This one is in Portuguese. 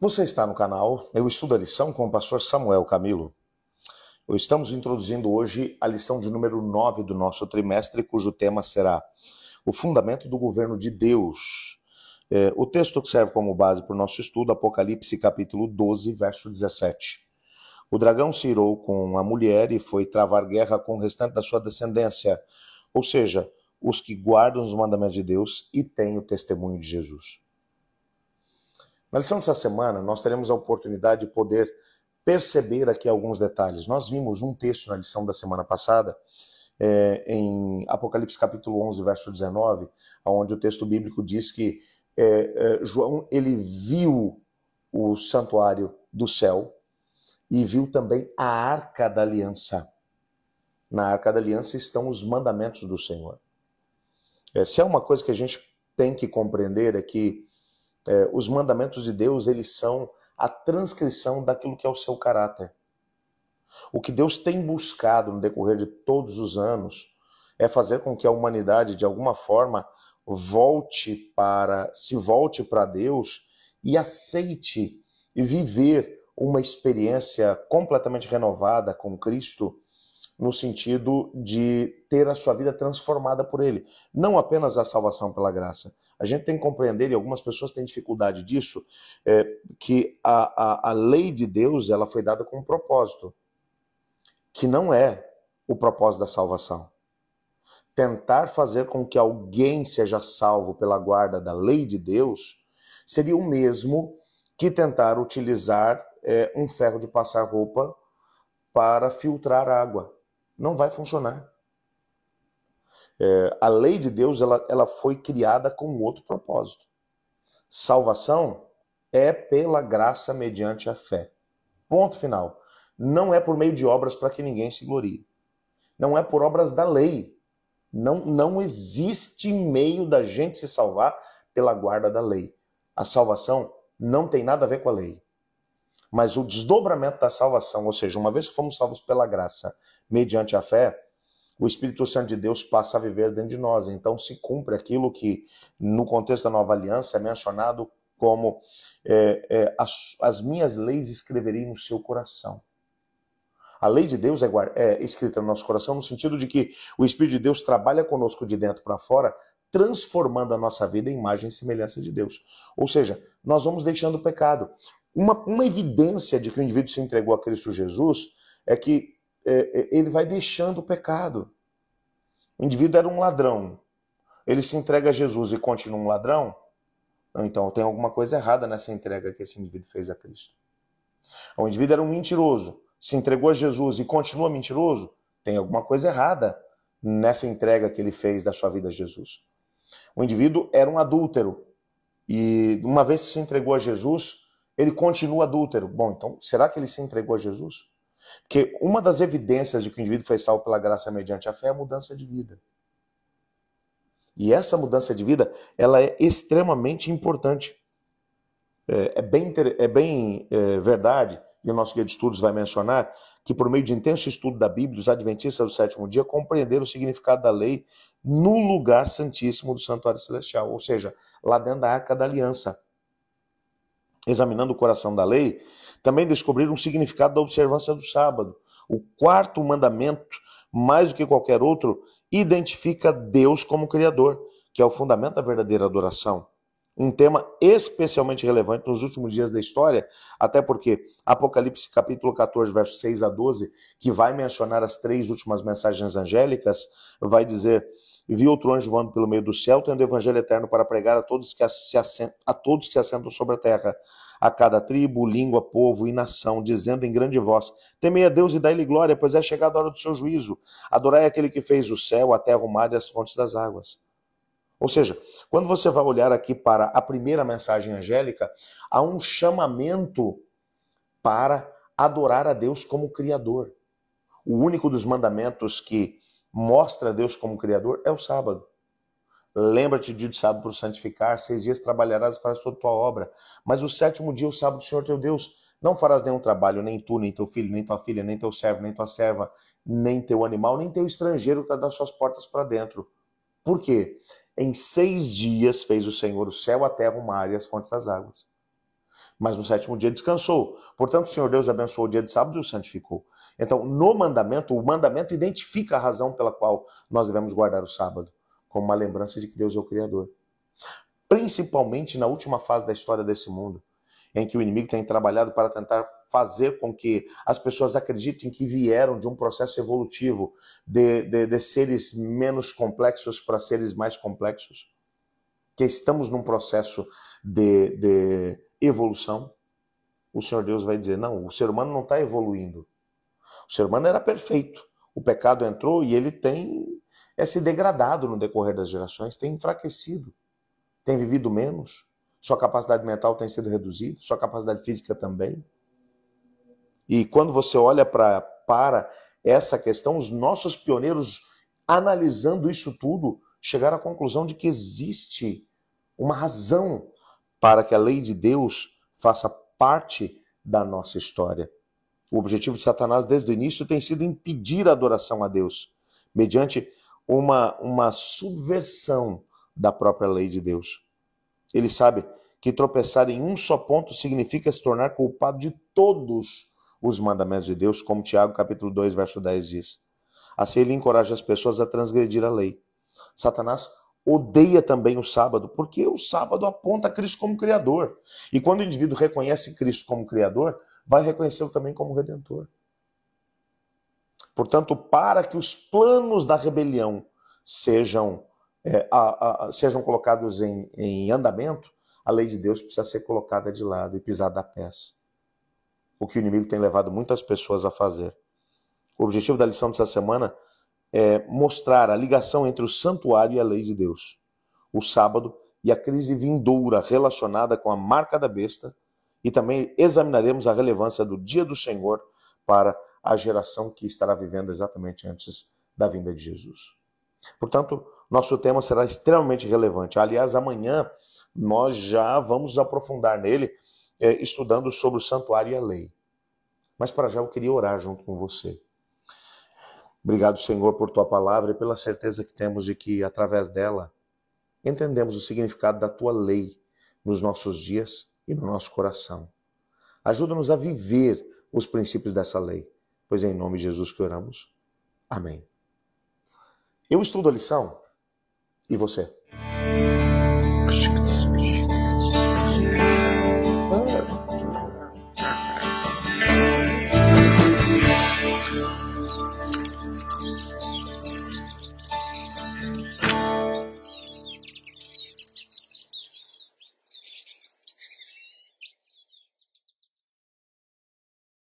Você está no canal Eu Estudo a Lição com o pastor Samuel Camilo. Estamos introduzindo hoje a lição de número 9 do nosso trimestre, cujo tema será o fundamento do governo de Deus. O texto que serve como base para o nosso estudo, Apocalipse capítulo 12, verso 17. O dragão se irou com a mulher e foi travar guerra com o restante da sua descendência, ou seja, os que guardam os mandamentos de Deus e têm o testemunho de Jesus. Na lição dessa semana, nós teremos a oportunidade de poder perceber aqui alguns detalhes. Nós vimos um texto na lição da semana passada, em Apocalipse capítulo 11, verso 19, onde o texto bíblico diz que João, ele viu o santuário do céu e viu também a Arca da Aliança. Na Arca da Aliança estão os mandamentos do Senhor. Se é uma coisa que a gente tem que compreender é que os mandamentos de Deus, eles são a transcrição daquilo que é o seu caráter. O que Deus tem buscado no decorrer de todos os anos é fazer com que a humanidade, de alguma forma, se volte para Deus e aceite viver uma experiência completamente renovada com Cristo, no sentido de ter a sua vida transformada por Ele. Não apenas a salvação pela graça. A gente tem que compreender, e algumas pessoas têm dificuldade disso, que a lei de Deus ela foi dada com um propósito, que não é o propósito da salvação. Tentar fazer com que alguém seja salvo pela guarda da lei de Deus seria o mesmo que tentar utilizar um ferro de passar roupa para filtrar água. Não vai funcionar. A lei de Deus ela foi criada com outro propósito. Salvação é pela graça mediante a fé. Ponto final. Não é por meio de obras para que ninguém se glorie. Não é por obras da lei. Não existe meio da gente se salvar pela guarda da lei. A salvação não tem nada a ver com a lei. Mas o desdobramento da salvação, ou seja, uma vez que fomos salvos pela graça mediante a fé, o Espírito Santo de Deus passa a viver dentro de nós. Então se cumpre aquilo que no contexto da nova aliança é mencionado como as minhas leis escreverei no seu coração. A lei de Deus é escrita no nosso coração no sentido de que o Espírito de Deus trabalha conosco de dentro para fora, transformando a nossa vida em imagem e semelhança de Deus. Ou seja, nós vamos deixando o pecado. Uma evidência de que o indivíduo se entregou a Cristo Jesus é que ele vai deixando o pecado. O indivíduo era um ladrão. Ele se entrega a Jesus e continua um ladrão? Então tem alguma coisa errada nessa entrega que esse indivíduo fez a Cristo. O indivíduo era um mentiroso. Se entregou a Jesus e continua mentiroso? Tem alguma coisa errada nessa entrega que ele fez da sua vida a Jesus. O indivíduo era um adúltero. E uma vez que se entregou a Jesus, ele continua adúltero. Bom, então será que ele se entregou a Jesus? Porque uma das evidências de que o indivíduo foi salvo pela graça mediante a fé é a mudança de vida. E essa mudança de vida, ela é extremamente importante. É bem verdade, e o nosso guia de estudos vai mencionar, que por meio de intenso estudo da Bíblia, os adventistas do sétimo dia compreenderam o significado da lei no lugar santíssimo do santuário celestial, ou seja, lá dentro da Arca da Aliança. Examinando o coração da lei, também descobriram o significado da observância do sábado. O quarto mandamento, mais do que qualquer outro, identifica Deus como Criador, que é o fundamento da verdadeira adoração. Um tema especialmente relevante nos últimos dias da história, até porque Apocalipse capítulo 14, versos 6 a 12, que vai mencionar as 3 últimas mensagens angélicas, vai dizer: vi outro anjo voando pelo meio do céu, tendo o evangelho eterno para pregar a todos que se assentam sobre a terra, a cada tribo, língua, povo e nação, dizendo em grande voz: temei a Deus e dai-lhe glória, pois é chegada a hora do seu juízo. Adorai aquele que fez o céu, a terra, o mar e as fontes das águas. Ou seja, quando você vai olhar aqui para a primeira mensagem angélica, há um chamamento para adorar a Deus como Criador. O único dos mandamentos que mostra a Deus como Criador é o sábado. Lembra-te do dia de sábado para o santificar, 6 dias trabalharás e farás toda a tua obra. Mas o 7º dia, o sábado do Senhor teu Deus, não farás nenhum trabalho, nem tu, nem teu filho, nem tua filha, nem teu servo, nem tua serva, nem teu animal, nem teu estrangeiro que está das suas portas para dentro. Por quê? Em 6 dias fez o Senhor o céu, a terra, o mar e as fontes das águas. mas no sétimo dia descansou. Portanto, o Senhor Deus abençoou o dia de sábado e o santificou. Então, no mandamento, o mandamento identifica a razão pela qual nós devemos guardar o sábado, como uma lembrança de que Deus é o Criador. Principalmente na última fase da história desse mundo, em que o inimigo tem trabalhado para tentar fazer com que as pessoas acreditem que vieram de um processo evolutivo de seres menos complexos para seres mais complexos, que estamos num processo de evolução. O Senhor Deus vai dizer, não, o ser humano não está evoluindo. O ser humano era perfeito. O pecado entrou e ele tem se degradado no decorrer das gerações, tem enfraquecido, tem vivido menos. Sua capacidade mental tem sido reduzida, sua capacidade física também. E quando você olha para essa questão, os nossos pioneiros, analisando isso tudo, chegaram à conclusão de que existe uma razão para que a lei de Deus faça parte da nossa história. O objetivo de Satanás desde o início tem sido impedir a adoração a Deus, mediante uma subversão da própria lei de Deus. Ele sabe que tropeçar em um só ponto significa se tornar culpado de todos os mandamentos de Deus, como Tiago capítulo 2, verso 10 diz. Assim ele encoraja as pessoas a transgredir a lei. Satanás odeia também o sábado, porque o sábado aponta Cristo como Criador. E quando o indivíduo reconhece Cristo como Criador, vai reconhecê-lo também como Redentor. Portanto, para que os planos da rebelião sejam colocados em andamento, a lei de Deus precisa ser colocada de lado e pisada a pés. O que o inimigo tem levado muitas pessoas a fazer. O objetivo da lição dessa semana é mostrar a ligação entre o santuário e a lei de Deus, o sábado e a crise vindoura relacionada com a marca da besta, e também examinaremos a relevância do dia do Senhor para a geração que estará vivendo exatamente antes da vinda de Jesus. Portanto, nosso tema será extremamente relevante. Aliás, amanhã nós já vamos aprofundar nele, estudando sobre o santuário e a lei. Mas para já eu queria orar junto com você. Obrigado, Senhor, por tua palavra e pela certeza que temos de que, através dela, entendemos o significado da tua lei nos nossos dias e no nosso coração. Ajuda-nos a viver os princípios dessa lei, pois é em nome de Jesus que oramos. Amém. Eu estudo a lição e você?